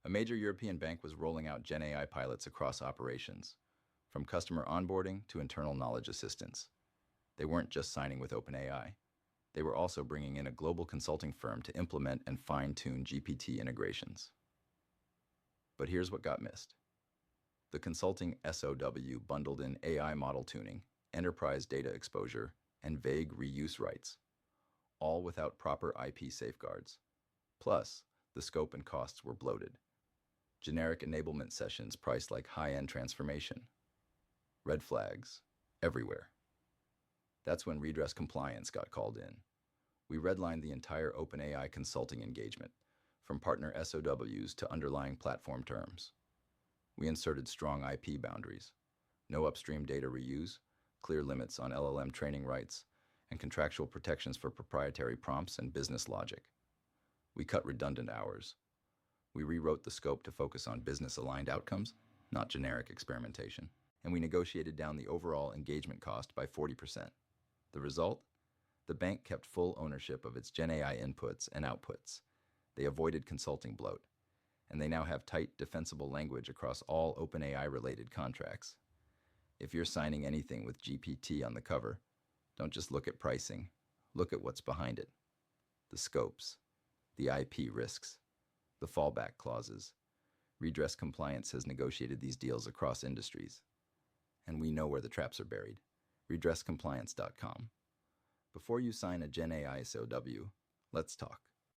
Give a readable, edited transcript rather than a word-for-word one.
A major European bank was rolling out GenAI pilots across operations, from customer onboarding to internal knowledge assistance. They weren't just signing with OpenAI. They were also bringing in a global consulting firm to implement and fine-tune GPT integrations. But here's what got missed. The consulting SOW bundled in AI model tuning, enterprise data exposure, and vague reuse rights, all without proper IP safeguards. Plus, the scope and costs were bloated. Generic enablement sessions priced like high-end transformation. Red flags everywhere. That's when Redress Compliance got called in. We redlined the entire OpenAI consulting engagement, from partner SOWs to underlying platform terms. We inserted strong IP boundaries, no upstream data reuse, clear limits on LLM training rights, and contractual protections for proprietary prompts and business logic. We cut redundant hours. We rewrote the scope to focus on business-aligned outcomes, not generic experimentation. And we negotiated down the overall engagement cost by 40%. The result? The bank kept full ownership of its GenAI inputs and outputs. They avoided consulting bloat, and they now have tight, defensible language across all OpenAI-related contracts. If you're signing anything with GPT on the cover, don't just look at pricing. Look at what's behind it. The scopes, the IP risks, the fallback clauses. Redress Compliance has negotiated these deals across industries. And we know where the traps are buried. redresscompliance.com. Before you sign a GenAI SOW, let's talk.